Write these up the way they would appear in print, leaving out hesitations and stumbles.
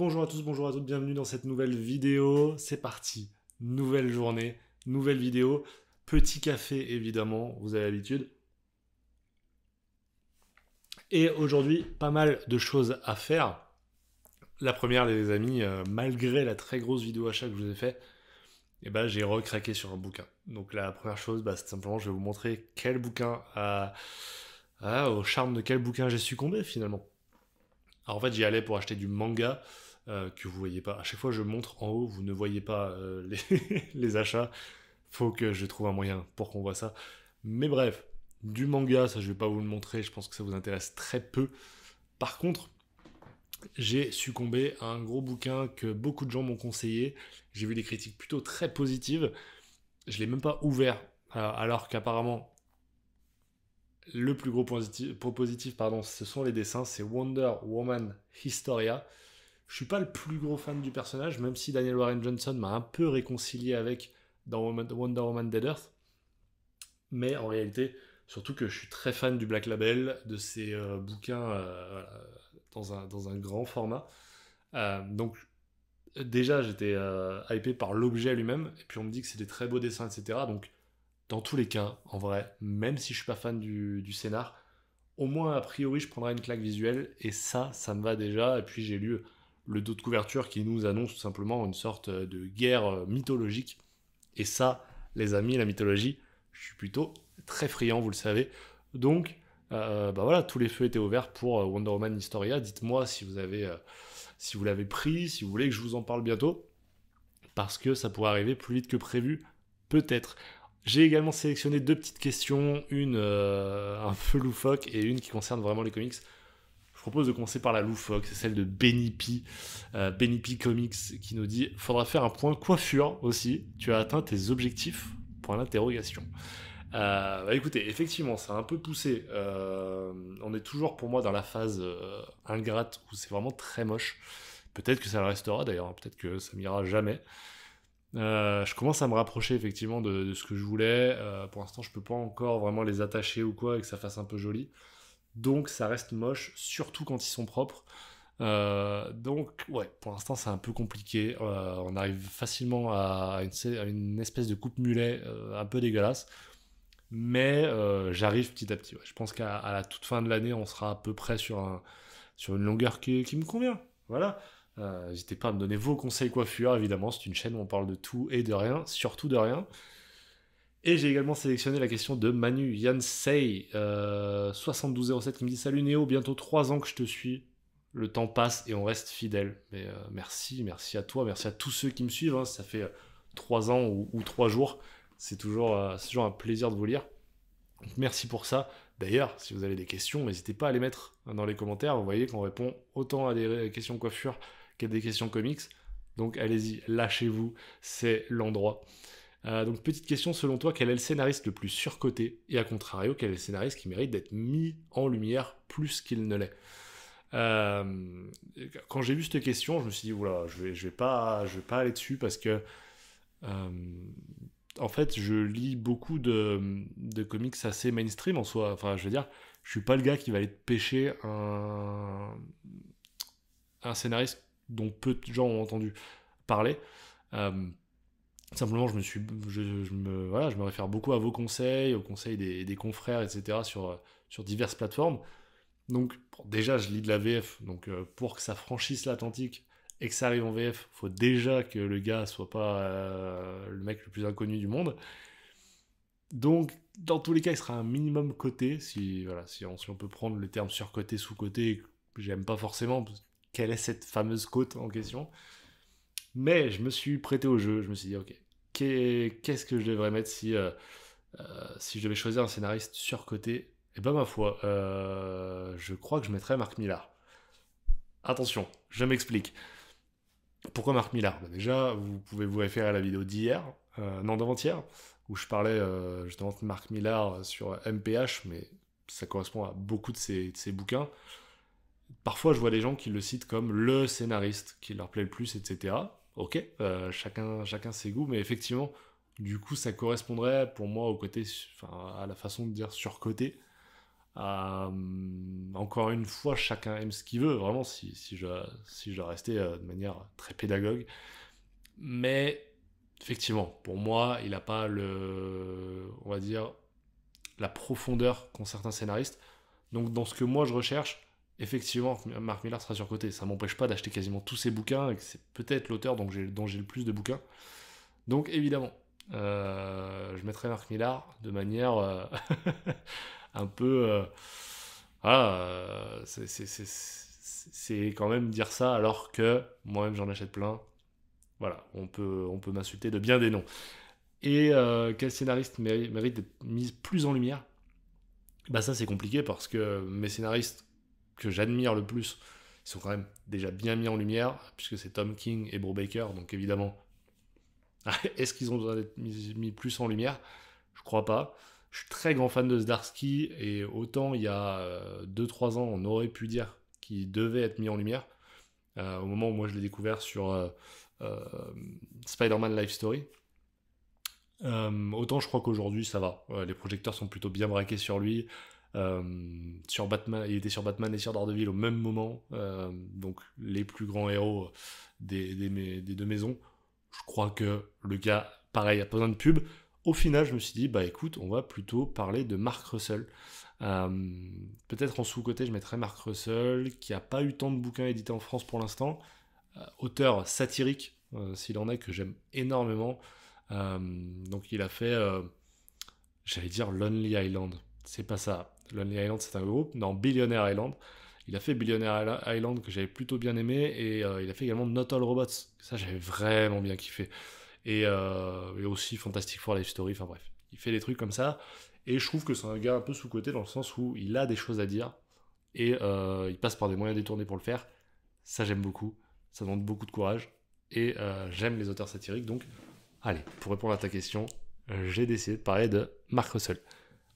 Bonjour à tous, bonjour à toutes, bienvenue dans cette nouvelle vidéo. C'est parti, nouvelle journée, nouvelle vidéo. Petit café évidemment, vous avez l'habitude. Et aujourd'hui, pas mal de choses à faire. La première, les amis, malgré la très grosse vidéo achat que je vous ai fait, j'ai recraqué sur un bouquin. Donc la première chose, c'est simplement, je vais vous montrer quel bouquin, au charme de quel bouquin j'ai succombé finalement. Alors en fait, j'y allais pour acheter du manga que vous voyez pas. À chaque fois, je montre en haut, vous ne voyez pas les achats. Faut que je trouve un moyen pour qu'on voit ça. Mais bref, du manga, ça je vais pas vous le montrer. Je pense que ça vous intéresse très peu. Par contre, j'ai succombé à un gros bouquin que beaucoup de gens m'ont conseillé. J'ai vu des critiques plutôt très positives. Je l'ai même pas ouvert, alors qu'apparemment le plus gros point positif, pardon, ce sont les dessins. C'est Wonder Woman Historia. Je suis pas le plus gros fan du personnage, même si Daniel Warren Johnson m'a un peu réconcilié avec dans Wonder Woman Dead Earth. Mais en réalité, surtout que je suis très fan du Black Label, de ses bouquins dans un grand format. Donc déjà, j'étais hypé par l'objet lui-même, et puis on me dit que c'est des très beaux dessins, etc. Donc dans tous les cas, en vrai, même si je suis pas fan du scénar, au moins a priori je prendrai une claque visuelle, et ça me va déjà. Et puis j'ai lu le dos de couverture qui nous annonce tout simplement une sorte de guerre mythologique. Et ça, les amis, la mythologie, je suis plutôt très friand, vous le savez. Donc, voilà, tous les feux étaient ouverts pour Wonder Woman Historia. Dites-moi si vous avez, si vous l'avez pris, si vous voulez que je vous en parle bientôt, parce que ça pourrait arriver plus vite que prévu, peut-être. J'ai également sélectionné deux petites questions, une un peu loufoque et une qui concerne vraiment les comics. Je propose de commencer par la loufoque, c'est celle de Benny P. Benny P Comics qui nous dit: faudra faire un point coiffure aussi. Tu as atteint tes objectifs? Point d'interrogation. Écoutez, effectivement, ça a un peu poussé. On est toujours pour moi dans la phase ingrate où c'est vraiment très moche. Peut-être que ça le restera d'ailleurs, hein, peut-être que ça m'ira jamais. Je commence à me rapprocher effectivement de ce que je voulais. Pour l'instant, je peux pas encore vraiment les attacher ou quoi et que ça fasse un peu joli. Donc ça reste moche, surtout quand ils sont propres. Donc ouais, pour l'instant c'est un peu compliqué. On arrive facilement à une espèce de coupe mulet un peu dégueulasse. Mais j'arrive petit à petit. Ouais. Je pense qu'à la toute fin de l'année, on sera à peu près sur une longueur qui me convient. Voilà. N'hésitez pas à me donner vos conseils coiffure, évidemment. C'est une chaîne où on parle de tout et de rien, surtout de rien. Et j'ai également sélectionné la question de Manu Yansei, 7207, qui me dit: Salut Néo, bientôt 3 ans que je te suis. Le temps passe et on reste fidèle. Mais merci à toi, merci à tous ceux qui me suivent. Hein. Ça fait 3 ans ou 3 jours. C'est toujours un plaisir de vous lire. Donc, merci pour ça. D'ailleurs, si vous avez des questions, n'hésitez pas à les mettre dans les commentaires. Vous voyez qu'on répond autant à des questions coiffure qu'à des questions comics. Donc allez-y, lâchez-vous, c'est l'endroit. Donc petite question, selon toi, quel est le scénariste le plus surcoté? Et à contrario, quel est le scénariste qui mérite d'être mis en lumière plus qu'il ne l'est? Euh, Quand j'ai vu cette question, je me suis dit: oula, je vais pas aller dessus parce que euh, en fait, je lis beaucoup de comics assez mainstream en soi. Enfin, je veux dire, je suis pas le gars qui va aller te pêcher un scénariste dont peu de gens ont entendu parler. Euh, Simplement, je me réfère beaucoup à vos conseils, aux conseils des confrères, etc. sur diverses plateformes. Donc, bon, déjà, je lis de la VF. Donc, pour que ça franchisse l'Atlantique et que ça arrive en VF, faut déjà que le gars soit pas le mec le plus inconnu du monde. Donc, dans tous les cas, il sera un minimum coté. Si on peut prendre le terme surcoté, sous-coté, j'aime pas forcément. Quelle est cette fameuse cote en question? Mais je me suis prêté au jeu. Je me suis dit: ok, qu'est-ce que je devrais mettre si je devais choisir un scénariste surcoté? Et ben ma foi, je crois que je mettrais Marc Millar. Attention, je m'explique. Pourquoi Marc Millar? Déjà, vous pouvez vous référer à la vidéo d'hier, non d'avant-hier, où je parlais justement de Marc Millar sur MPH, mais ça correspond à beaucoup de ses bouquins. Parfois, je vois des gens qui le citent comme le scénariste qui leur plaît le plus, etc. Ok, chacun ses goûts, mais effectivement, du coup, ça correspondrait pour moi au côté, enfin, à la façon de dire surcoté. Encore une fois, chacun aime ce qu'il veut, vraiment, si je dois rester de manière très pédagogue. Mais effectivement, pour moi, il n'a pas on va dire, la profondeur qu'ont certains scénaristes. Donc dans ce que moi je recherche, effectivement, Mark Millar sera surcoté. Ça m'empêche pas d'acheter quasiment tous ses bouquins, et que c'est peut-être l'auteur dont j'ai le plus de bouquins. Donc évidemment, je mettrai Mark Millar de manière un peu... c'est quand même dire ça alors que moi-même j'en achète plein. Voilà, on peut m'insulter de bien des noms. Et quel scénariste mérite d'être mis plus en lumière? Bah ça c'est compliqué parce que mes scénaristes que j'admire le plus, ils sont quand même déjà bien mis en lumière, puisque c'est Tom King et Brubaker, donc évidemment, est-ce qu'ils ont besoin d'être mis plus en lumière? Je crois pas. Je suis très grand fan de Zdarsky, et autant il y a 2-3 ans, on aurait pu dire qu'il devait être mis en lumière, au moment où moi je l'ai découvert sur euh, Spider-Man Life Story. Autant je crois qu'aujourd'hui ça va. Les projecteurs sont plutôt bien braqués sur lui. Sur Batman, il était sur Batman et sur Daredevil au même moment. Donc les plus grands héros des deux maisons. Je crois que le gars, pareil, a pas besoin de pub. Au final, je me suis dit, bah écoute, on va plutôt parler de Mark Russell. Peut-être en sous-côté, je mettrais Mark Russell, qui a pas eu tant de bouquins édités en France pour l'instant. Auteur satirique, s'il en est, que j'aime énormément. Donc il a fait, j'allais dire Lonely Island. C'est pas ça. Lonely Island, c'est un groupe. Non, Billionaire Island. Il a fait Billionaire Island que j'avais plutôt bien aimé, et il a fait également Not All Robots. Ça, j'avais vraiment bien kiffé. Et aussi Fantastic Four Life Story. Enfin bref, il fait des trucs comme ça. Et je trouve que c'est un gars un peu sous-coté dans le sens où il a des choses à dire, et il passe par des moyens détournés pour le faire. Ça, j'aime beaucoup. Ça demande beaucoup de courage. Et j'aime les auteurs satiriques. Donc, allez, pour répondre à ta question, j'ai décidé de parler de Mark Russell.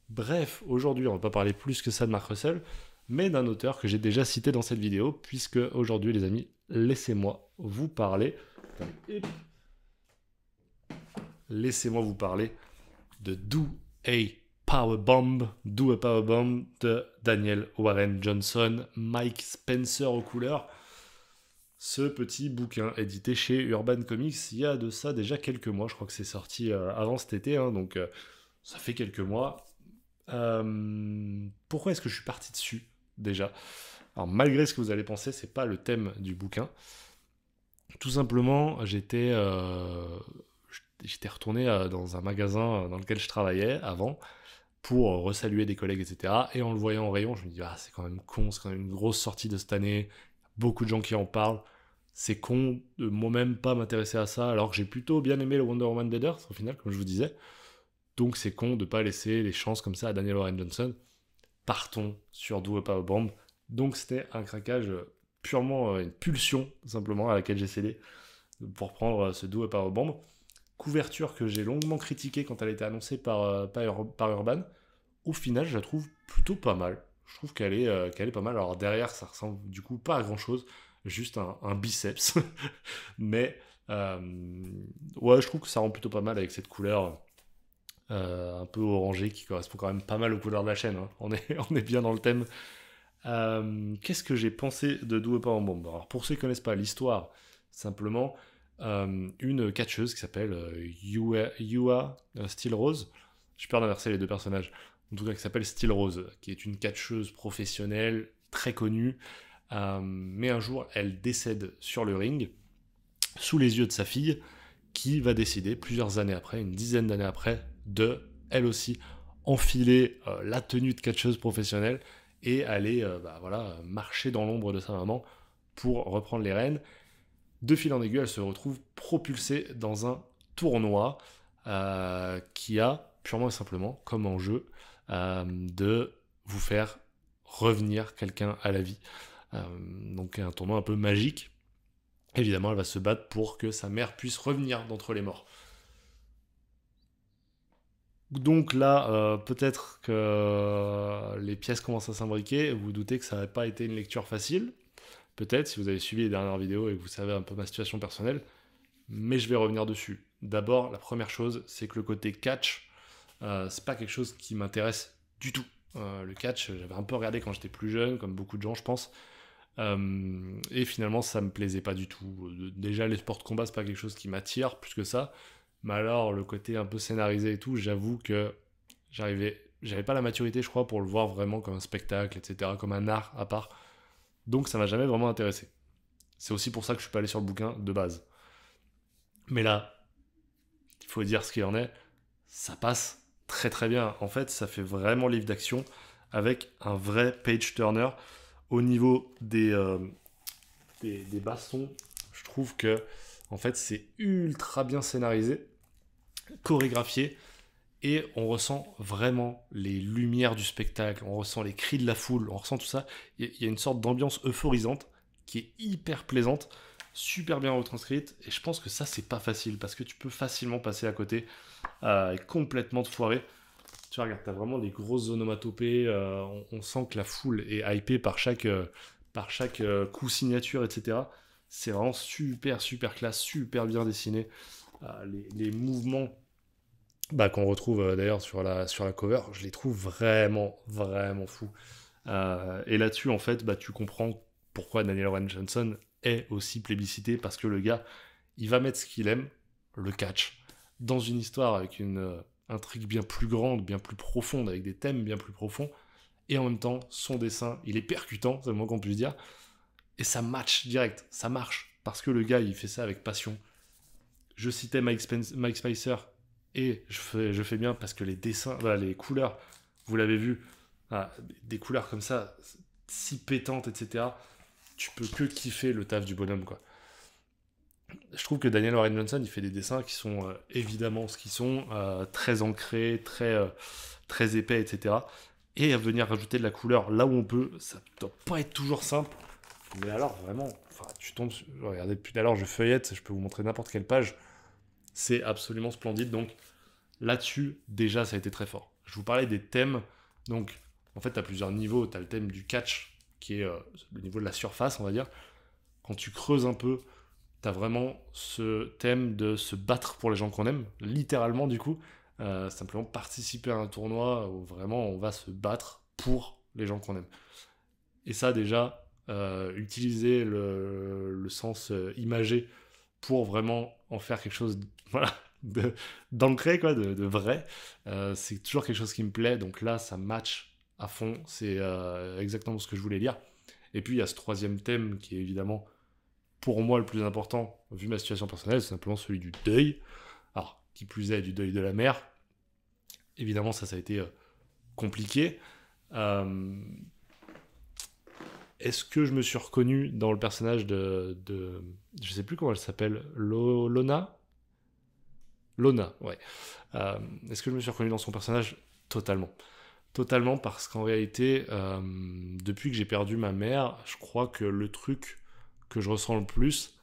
Bref, aujourd'hui, on va pas parler plus que ça de Mark Russell, mais d'un auteur que j'ai déjà cité dans cette vidéo, puisque aujourd'hui, les amis, laissez-moi vous parler. Laissez-moi vous parler de Do a Powerbomb de Daniel Warren Johnson, Mike Spencer aux couleurs. Ce petit bouquin édité chez Urban Comics il y a de ça déjà quelques mois. Je crois que c'est sorti avant cet été, hein, donc ça fait quelques mois. Pourquoi est-ce que je suis parti dessus déjà? Alors malgré ce que vous allez penser, c'est pas le thème du bouquin. Tout simplement, j'étais retourné dans un magasin dans lequel je travaillais avant pour resaluer des collègues, etc. Et en le voyant en rayon, je me dis, ah, c'est quand même con, c'est quand même une grosse sortie de cette année. Beaucoup de gens qui en parlent. C'est con de moi-même pas m'intéresser à ça, alors que j'ai plutôt bien aimé le Wonder Woman Dead Earth, au final, comme je vous disais. Donc c'est con de pas laisser les chances comme ça à Daniel Warren Johnson. Partons sur Do a Powerbomb. Donc c'était un craquage purement une pulsion, simplement, à laquelle j'ai cédé pour prendre ce Do a Powerbomb. Couverture que j'ai longuement critiquée quand elle a été annoncée par Urban. Au final, je la trouve plutôt pas mal. Je trouve qu'elle est pas mal. Alors derrière, ça ressemble du coup pas à grand chose, juste un biceps. Mais ouais, je trouve que ça rend plutôt pas mal avec cette couleur un peu orangée qui correspond quand même pas mal aux couleurs de la chaîne, hein. On est bien dans le thème. Qu'est-ce que j'ai pensé de Do a Powerbomb? Alors pour ceux qui ne connaissent pas l'histoire, simplement une catcheuse qui s'appelle Yua Steel Rose. J'ai peur d'inverser les deux personnages. En tout cas, qui s'appelle Steel Rose, qui est une catcheuse professionnelle très connue. Mais un jour, elle décède sur le ring, sous les yeux de sa fille, qui va décider, plusieurs années après, une dizaine d'années après, de, elle aussi, enfiler la tenue de catcheuse professionnelle et aller marcher dans l'ombre de sa maman pour reprendre les rênes. De fil en aiguille, elle se retrouve propulsée dans un tournoi qui a purement et simplement comme enjeu de vous faire revenir quelqu'un à la vie. Donc un tournoi un peu magique. Évidemment, elle va se battre pour que sa mère puisse revenir d'entre les morts. Donc là, peut-être que les pièces commencent à s'imbriquer. Vous vous doutez que ça n'a pas été une lecture facile. Peut-être, si vous avez suivi les dernières vidéos et que vous savez un peu ma situation personnelle. Mais je vais revenir dessus. D'abord, la première chose, c'est que le côté catch, c'est pas quelque chose qui m'intéresse du tout. Le catch, j'avais un peu regardé quand j'étais plus jeune, comme beaucoup de gens, je pense. Et finalement, ça me plaisait pas du tout. Déjà, les sports de combat, c'est pas quelque chose qui m'attire plus que ça. Mais alors, le côté un peu scénarisé et tout, j'avoue que j'avais pas la maturité, je crois, pour le voir vraiment comme un spectacle, etc., comme un art à part. Donc, ça m'a jamais vraiment intéressé. C'est aussi pour ça que je suis pas allé sur le bouquin de base. Mais là, il faut dire ce qu'il en est, ça passe très très bien. En fait, ça fait vraiment livre d'action avec un vrai page turner au niveau des bastons. Je trouve que en fait, c'est ultra bien scénarisé, chorégraphié, et on ressent vraiment les lumières du spectacle, on ressent les cris de la foule, on ressent tout ça. Il y a une sorte d'ambiance euphorisante qui est hyper plaisante, super bien retranscrite, et je pense que ça, c'est pas facile, parce que tu peux facilement passer à côté et complètement te foirer. Tu vois, regarde, t'as vraiment des grosses onomatopées, on sent que la foule est hypée par chaque coup signature, etc. C'est vraiment super, super classe, super bien dessiné. Les mouvements qu'on retrouve d'ailleurs sur la cover, je les trouve vraiment, vraiment fous. Et là-dessus, en fait, tu comprends pourquoi Daniel Warren Johnson est aussi plébiscité, parce que le gars, il va mettre ce qu'il aime, le catch, dans une histoire avec une intrigue bien plus grande, bien plus profonde, avec des thèmes bien plus profonds, et en même temps, son dessin, il est percutant, c'est le moins qu'on puisse dire, et ça match direct, ça marche, parce que le gars, il fait ça avec passion. Je citais Mike Spicer, et je fais bien parce que les dessins, voilà, les couleurs, vous l'avez vu, des couleurs comme ça, si pétantes, etc., tu peux que kiffer le taf du bonhomme, quoi. Je trouve que Daniel Warren Johnson, il fait des dessins qui sont évidemment ce qu'ils sont, très ancrés, très épais, etc. Et à venir rajouter de la couleur là où on peut, ça doit pas être toujours simple. Mais alors, vraiment, enfin, tu tombes sur... Regardez, depuis tout à l'heure, je feuillette, je peux vous montrer n'importe quelle page. C'est absolument splendide. Donc, là-dessus, déjà, ça a été très fort. Je vous parlais des thèmes. Donc, en fait, tu as plusieurs niveaux. Tu as le thème du catch, qui est le niveau de la surface, on va dire. Quand tu creuses un peu, tu as vraiment ce thème de se battre pour les gens qu'on aime. Littéralement, du coup. Simplement participer à un tournoi où vraiment on va se battre pour les gens qu'on aime. Et ça, déjà, utiliser le sens imagé pour vraiment en faire quelque chose voilà, d'ancré, quoi, de vrai. C'est toujours quelque chose qui me plaît, donc là, ça match à fond, c'est exactement ce que je voulais lire. Et puis, il y a ce troisième thème qui est évidemment, pour moi, le plus important, vu ma situation personnelle, c'est simplement celui du deuil. Alors, qui plus est, du deuil de la mère. Évidemment, ça a été compliqué. Euh, Est-ce que je me suis reconnu dans le personnage de je sais plus comment elle s'appelle, Lona? Lona, ouais. Est-ce que je me suis reconnu dans son personnage? Totalement. Totalement, parce qu'en réalité, depuis que j'ai perdu ma mère, je crois que le truc que je ressens le plus,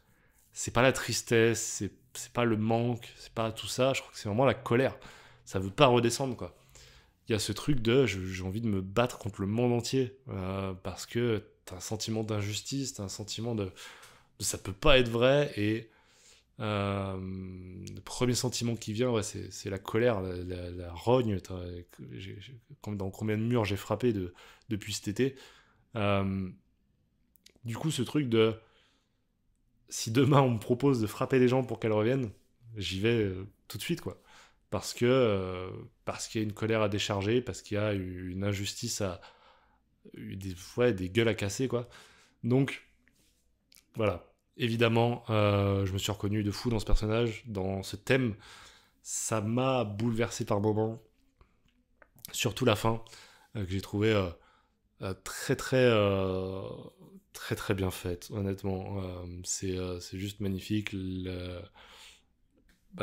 c'est pas la tristesse, c'est pas le manque, c'est pas tout ça, je crois que c'est vraiment la colère. Ça veut pas redescendre, quoi. Il y a ce truc de j'ai envie de me battre contre le monde entier, parce que t'as un sentiment d'injustice, t'as un sentiment de ça peut pas être vrai, et le premier sentiment qui vient, ouais, c'est la colère, la rogne. Dans combien de murs j'ai frappé depuis cet été. Euh, du coup, ce truc de si demain on me propose de frapper les gens pour qu'elles reviennent, j'y vais tout de suite, quoi. Parce qu'il y a une colère à décharger, parce qu'il y a une injustice des gueules à casser, quoi. Donc, voilà. Évidemment, je me suis reconnu de fou dans ce personnage, dans ce thème. Ça m'a bouleversé par moments, surtout la fin, que j'ai trouvé très très très bien faite, honnêtement. C'est juste magnifique. Tout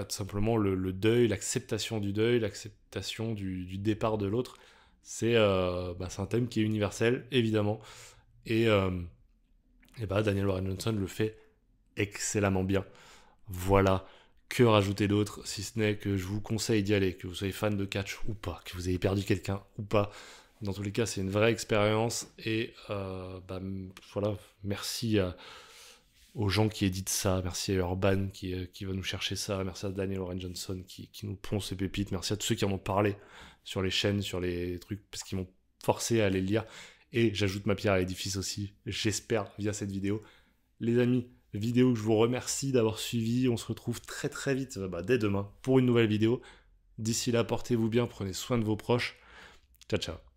simplement le deuil, l'acceptation du deuil, l'acceptation du départ de l'autre, c'est un thème qui est universel, évidemment. Et Daniel Warren Johnson le fait excellemment bien. Voilà, que rajouter d'autre, si ce n'est que je vous conseille d'y aller, que vous soyez fan de catch ou pas, que vous ayez perdu quelqu'un ou pas. Dans tous les cas, c'est une vraie expérience, et voilà, merci aux gens qui éditent ça, merci à Urban qui va nous chercher ça, merci à Daniel Warren Johnson qui nous pond ces pépites, merci à tous ceux qui en ont parlé sur les chaînes, sur les trucs, parce qu'ils m'ont forcer à aller le lire. Et j'ajoute ma pierre à l'édifice aussi, j'espère, via cette vidéo. Les amis, vidéo que je vous remercie d'avoir suivi. On se retrouve très très vite, dès demain, pour une nouvelle vidéo. D'ici là, portez-vous bien, prenez soin de vos proches. Ciao, ciao.